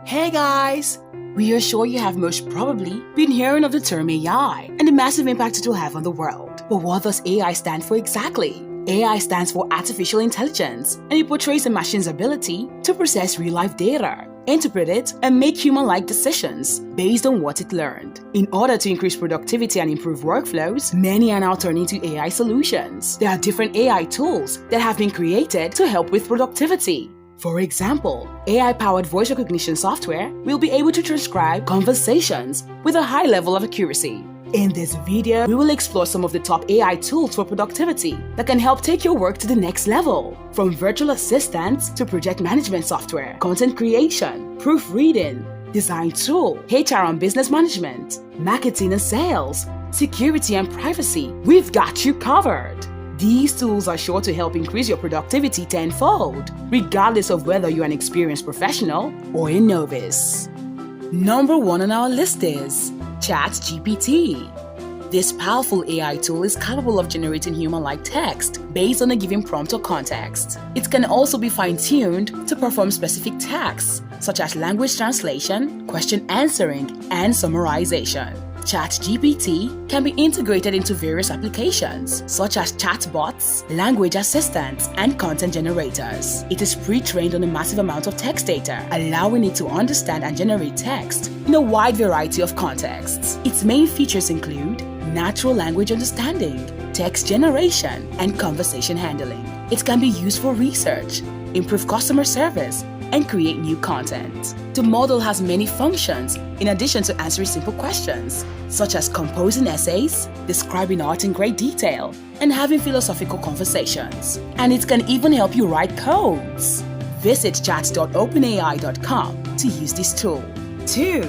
Hey guys! We are sure you have most probably been hearing of the term AI and the massive impact it will have on the world. But what does AI stand for exactly? AI stands for Artificial Intelligence, and it portrays a machine's ability to process real-life data, interpret it, and make human-like decisions based on what it learned. In order to increase productivity and improve workflows, many are now turning to AI solutions. There are different AI tools that have been created to help with productivity. For example, AI-powered voice recognition software will be able to transcribe conversations with a high level of accuracy. In this video, we will explore some of the top AI tools for productivity that can help take your work to the next level. From virtual assistants to project management software, content creation, proofreading, design tool, HR and business management, marketing and sales, security and privacy, we've got you covered. These tools are sure to help increase your productivity tenfold, regardless of whether you're an experienced professional or a novice. Number 1 on our list is ChatGPT. This powerful AI tool is capable of generating human-like text based on a given prompt or context. It can also be fine-tuned to perform specific tasks, such as language translation, question answering, and summarization. ChatGPT can be integrated into various applications, such as chatbots, language assistants, and content generators. It is pre-trained on a massive amount of text data, allowing it to understand and generate text in a wide variety of contexts. Its main features include natural language understanding, text generation, and conversation handling. It can be used for research, improve customer service, and create new content. The model has many functions in addition to answering simple questions, such as composing essays, describing art in great detail, and having philosophical conversations. And it can even help you write codes. Visit chat.openai.com to use this tool. 2.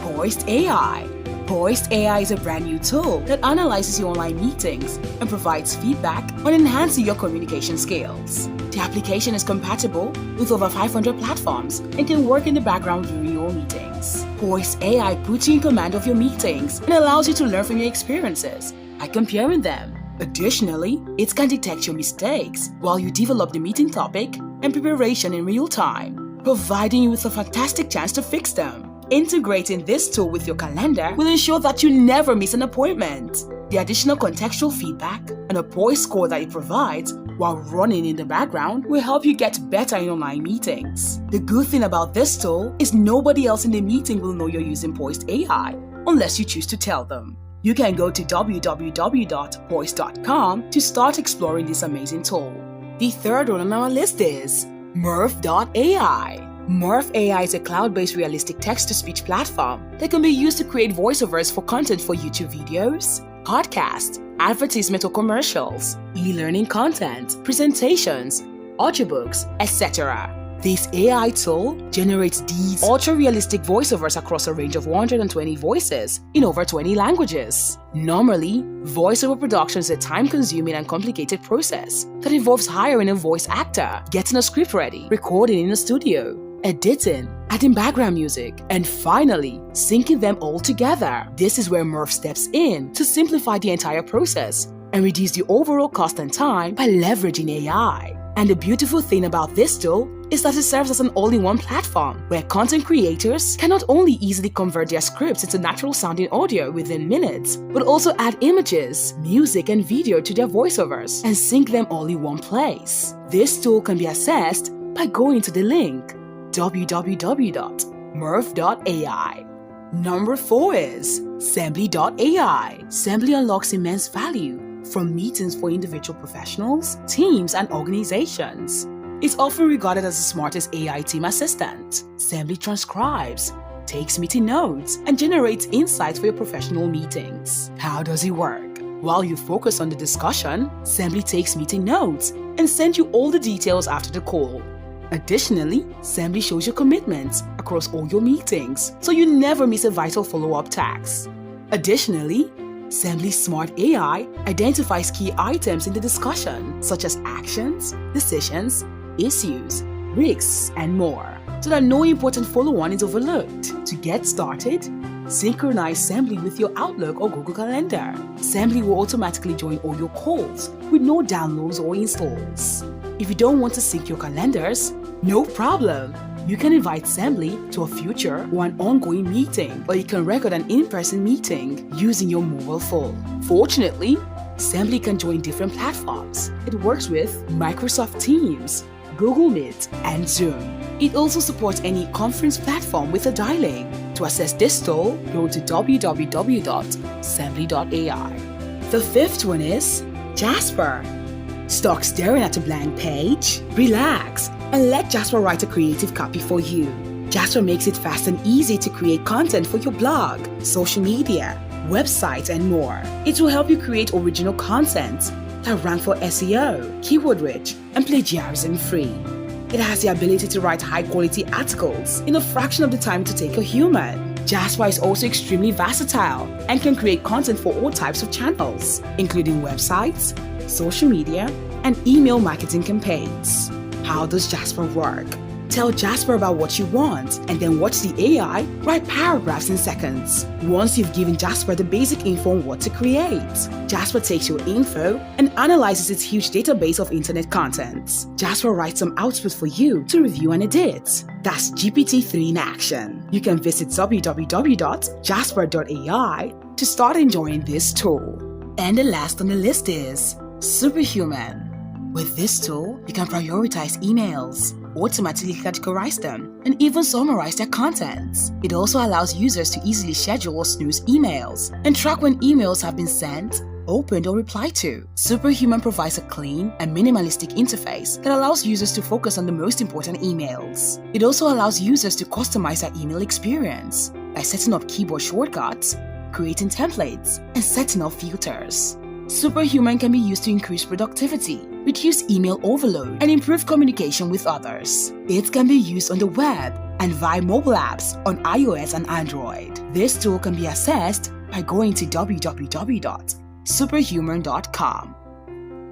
Poised AI. Poised AI is a brand new tool that analyzes your online meetings and provides feedback on enhancing your communication skills. The application is compatible with over 500 platforms and can work in the background during your meetings. Poised AI puts you in command of your meetings and allows you to learn from your experiences by comparing them. Additionally, it can detect your mistakes while you develop the meeting topic and preparation in real time, providing you with a fantastic chance to fix them. Integrating this tool with your calendar will ensure that you never miss an appointment. The additional contextual feedback and a poise score that it provides while running in the background will help you get better in online meetings. The good thing about this tool is nobody else in the meeting will know you're using Poised AI unless you choose to tell them. You can go to www.poised.com to start exploring this amazing tool. The third one on our list is Murf.ai. Murf AI is a cloud-based realistic text-to-speech platform that can be used to create voiceovers for content for YouTube videos, podcasts, advertisement or commercials, e-learning content, presentations, audiobooks, etc. This AI tool generates these ultra-realistic voiceovers across a range of 120 voices in over 20 languages. Normally, voiceover production is a time-consuming and complicated process that involves hiring a voice actor, getting a script ready, recording in a studio, editing, adding background music, and finally, syncing them all together. This is where Murf steps in to simplify the entire process and reduce the overall cost and time by leveraging AI. And the beautiful thing about this tool is that it serves as an all-in-one platform where content creators can not only easily convert their scripts into natural-sounding audio within minutes, but also add images, music, and video to their voiceovers and sync them all in one place. This tool can be accessed by going to the link www.murf.ai. Number 4 is Sembly.ai. Sembly unlocks immense value from meetings for individual professionals, teams, and organizations. It's often regarded as the smartest AI team assistant. Sembly transcribes, takes meeting notes, and generates insights for your professional meetings. How does it work? While you focus on the discussion, Sembly takes meeting notes and sends you all the details after the call. Additionally, Sembly shows your commitments across all your meetings, so you never miss a vital follow-up task. Additionally, Sembly's smart AI identifies key items in the discussion, such as actions, decisions, issues, risks, and more, so that no important follow-on is overlooked. To get started, synchronize Sembly with your Outlook or Google Calendar. Sembly will automatically join all your calls with no downloads or installs. If you don't want to sync your calendars, no problem. You can invite Assembly to a future or an ongoing meeting, or you can record an in-person meeting using your mobile phone. Fortunately, Assembly can join different platforms. It works with Microsoft Teams, Google Meet, and Zoom. It also supports any conference platform with a dialing. To access this tool, go to www.assembly.ai. The fifth one is Jasper. Stuck staring at a blank page? Relax and let Jasper write a creative copy for you. Jasper makes it fast and easy to create content for your blog, social media, website, and more. It will help you create original content that rank for SEO, keyword rich, and plagiarism free. It has the ability to write high-quality articles in a fraction of the time to take a human. Jasper is also extremely versatile and can create content for all types of channels, including websites, social media, and email marketing campaigns. How does Jasper work? Tell Jasper about what you want and then watch the AI write paragraphs in seconds. Once you've given Jasper the basic info on what to create, Jasper takes your info and analyzes its huge database of internet content. Jasper writes some output for you to review and edit. That's GPT-3 in action. You can visit www.jasper.ai to start enjoying this tool. And the last on the list is Superhuman. With this tool, you can prioritize emails, automatically categorize them, and even summarize their contents. It also allows users to easily schedule or snooze emails and track when emails have been sent, opened, or replied to. Superhuman provides a clean and minimalistic interface that allows users to focus on the most important emails. It also allows users to customize their email experience by setting up keyboard shortcuts, creating templates, and setting up filters. Superhuman can be used to increase productivity, reduce email overload, and improve communication with others. It can be used on the web and via mobile apps on iOS and Android. This tool can be accessed by going to www.superhuman.com.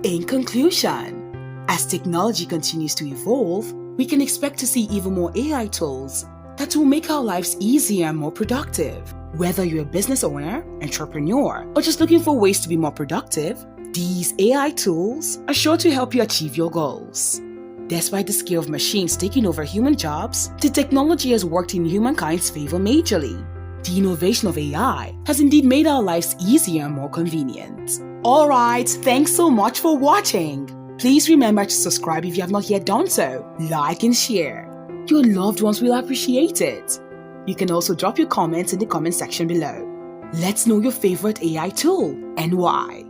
In conclusion, as technology continues to evolve, we can expect to see even more AI tools that will make our lives easier and more productive. Whether you're a business owner, entrepreneur, or just looking for ways to be more productive, these AI tools are sure to help you achieve your goals. Despite the scale of machines taking over human jobs, the technology has worked in humankind's favor majorly. The innovation of AI has indeed made our lives easier and more convenient. Alright, thanks so much for watching. Please remember to subscribe if you have not yet done so, like and share. Your loved ones will appreciate it. You can also drop your comments in the comment section below. Let's know your favorite AI tool and why.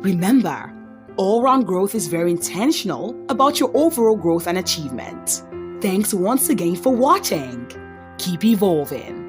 Remember, all-round growth is very intentional about your overall growth and achievement. Thanks once again for watching. Keep evolving.